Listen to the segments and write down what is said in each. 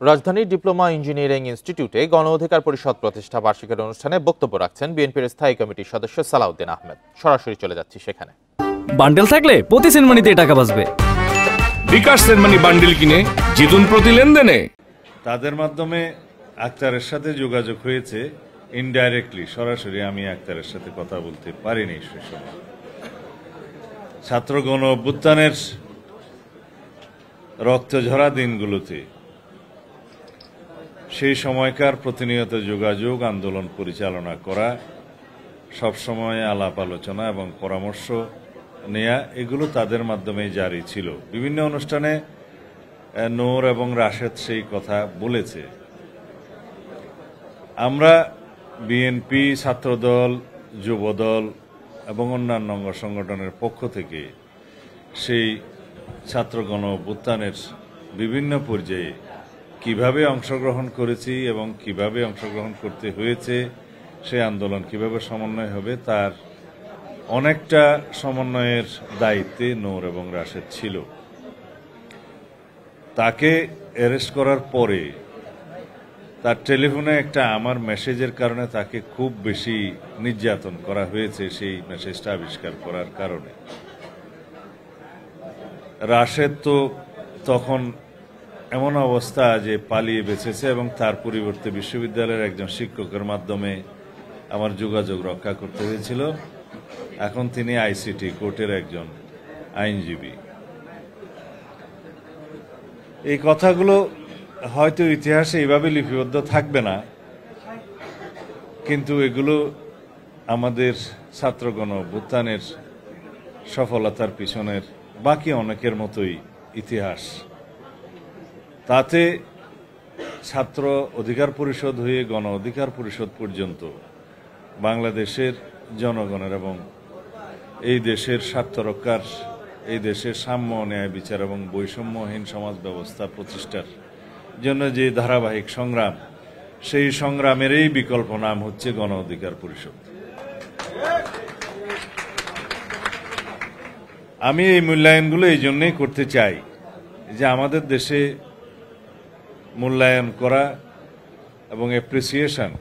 রাজধানীর diploma engineering ইনস্টিটিউটে গণ অধিকার পরিষদ প্রতিষ্ঠা বার্ষিকীর অনুষ্ঠানে বক্তব্য রাখছেন বিএনপির স্থায়ী কমিটির সদস্য সালাউদ্দিন আহমেদ। সরাসরি চলে যাচ্ছি সেখানে। বান্ডেল থাকলে প্রতি সেনমানিতে টাকা বাঁচবে। বিকাশ সেনমানি বান্ডেল কিনে জিতুন প্রতি লেনদেনে। তাদের মাধ্যমে আক্তারের সাথে যোগাযোগ হয়েছে ইনডাইরেক্টলি, সরাসরি আমি আক্তারের সাথে কথা বলতে পারিনি সে সময়। ছাত্র গণ অভ্যুত্থানের রক্তঝরা দিনগুলোতে সেই সময়কার প্রতিনিয়ত যোগাযোগ, আন্দোলন পরিচালনা করা, সবসময় আলাপ আলোচনা এবং পরামর্শ নেয়া, এগুলো তাদের মাধ্যমে জারি ছিল। বিভিন্ন অনুষ্ঠানে নূর এবং রাশেদ সেই কথা বলেছে। আমরা বিএনপি, ছাত্রদল, যুবদল এবং অন্যান্য অঙ্গ সংগঠনের পক্ষ থেকে সেই ছাত্র গণ অভ্যুত্থানের বিভিন্ন পর্যায়ে কিভাবে অংশগ্রহণ করেছি এবং কিভাবে অংশগ্রহণ করতে হয়েছে, সেই আন্দোলন কিভাবে সমন্বয় হবে, তার অনেকটা সমন্বয়ের দায়িত্বে নূর এবং রাশেদ ছিল। তাকে অ্যারেস্ট করার পরে তার টেলিফোনে একটা আমার মেসেজের কারণে তাকে খুব বেশি নির্যাতন করা হয়েছে, সেই মেসেজটা আবিষ্কার করার কারণে। রাশেদ তো তখন এমন অবস্থা যে পালিয়ে বেঁচেছে এবং তার পরিবর্তে বিশ্ববিদ্যালয়ের একজন শিক্ষকের মাধ্যমে আমার যোগাযোগ রক্ষা করতে হয়েছিল। এখন তিনি আইসিটি কোর্টের একজন আইনজীবী। এই কথাগুলো হয়তো ইতিহাসে এইভাবে লিপিবদ্ধ থাকবে না, কিন্তু এগুলো আমাদের ছাত্রগণ অভ্যুত্থানের সফলতার পিছনের বাকি অনেকের মতোই ইতিহাস। তাতে ছাত্র অধিকার পরিষদ হয়ে গণ অধিকার পরিষদ পর্যন্ত বাংলাদেশের জনগণের এবং এই দেশের স্বার্থ রক্ষার, এই দেশের সাম্য, ন্যায় বিচার এবং বৈষম্যহীন সমাজ ব্যবস্থা প্রতিষ্ঠার জন্য যে ধারাবাহিক সংগ্রাম, সেই সংগ্রামেরই বিকল্প নাম হচ্ছে গণ অধিকার পরিষদ। আমি এই মূল্যায়নগুলো এই জন্যই করতে চাই যে আমাদের দেশে মূল্যায়ন করা এবং অ্যাপ্রিসিয়েশন,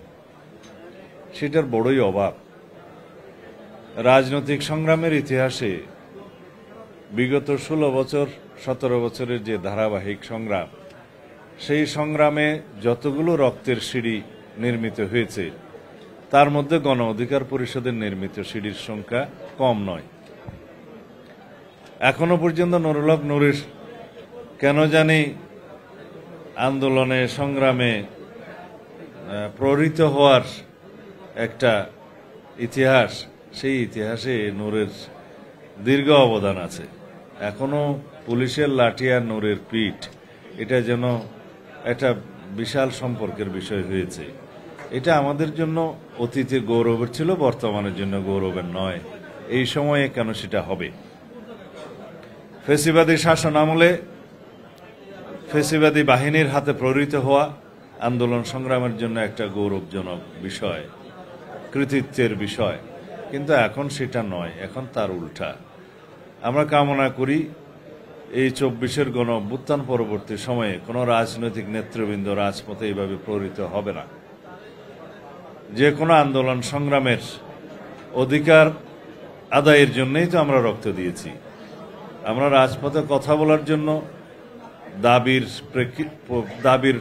সেটার বড়ই অভাব। রাজনৈতিক সংগ্রামের ইতিহাসে বিগত 16 বছর 17 বছরের যে ধারাবাহিক সংগ্রাম, সেই সংগ্রামে যতগুলো রক্তের সিঁড়ি নির্মিত হয়েছে, তার মধ্যে গণ অধিকার পরিষদের নির্মিত সিঁড়ির সংখ্যা কম নয়। এখনো পর্যন্ত নুরুল হক নূরের কেন জানি আন্দোলনে, সংগ্রামে প্রহৃত হওয়ার একটা ইতিহাস, সেই ইতিহাসে নূরের দীর্ঘ অবদান আছে। এখনো পুলিশের লাঠি আর নূরের পিঠ, এটা যেন একটা বিশাল সম্পর্কের বিষয় হয়েছে। এটা আমাদের জন্য অতীতে গৌরবের ছিল, বর্তমানের জন্য গৌরবের নয়। এই সময়ে কেন সেটা হবে? ফেসিবাদী শাসন আমলে ফেসিবাদী বাহিনীর হাতে প্রহৃত হওয়া আন্দোলন সংগ্রামের জন্য একটা গৌরবজনক বিষয়, কৃতিত্বের বিষয়। কিন্তু এখন সেটা নয়, এখন তার উল্টা। আমরা কামনা করি এই 24-এর গণ অভ্যুত্থান পরবর্তী সময়ে কোনো রাজনৈতিক নেতৃবৃন্দ রাজপথে এইভাবে প্রহৃত হবে না। যে কোনো আন্দোলন সংগ্রামের অধিকার আদায়ের জন্যই তো আমরা রক্ত দিয়েছি। আমরা রাজপথে কথা বলার জন্য, দাবির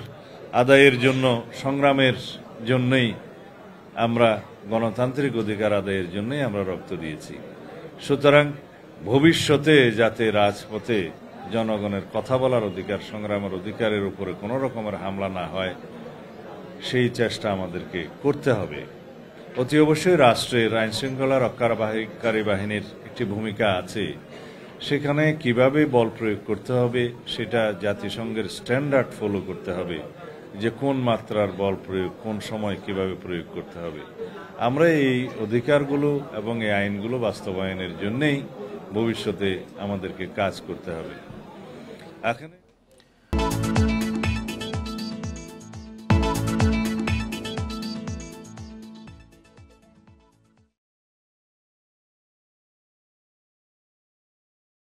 আদায়ের জন্য, সংগ্রামের জন্যই, আমরা গণতান্ত্রিক অধিকার আদায়ের জন্যই আমরা রক্ত দিয়েছি। সুতরাং ভবিষ্যতে যাতে রাজপথে জনগণের কথা বলার অধিকার, সংগ্রামের অধিকারের উপরে কোনো রকমের হামলা না হয়, সেই চেষ্টা আমাদেরকে করতে হবে। অতি অবশ্যই রাষ্ট্রের আইনশৃঙ্খলা রক্ষাকারী বাহিনীর একটি ভূমিকা আছে। সেখানে কিভাবে বল প্রয়োগ করতে হবে, সেটা জাতিসংঘের স্ট্যান্ডার্ড ফলো করতে হবে, যে কোন মাত্রার বল প্রয়োগ, কোন সময় কিভাবে প্রয়োগ করতে হবে। আমরা এই অধিকারগুলো এবং এই আইনগুলো বাস্তবায়নের জন্যই ভবিষ্যতে আমাদেরকে কাজ করতে হবে। এখানে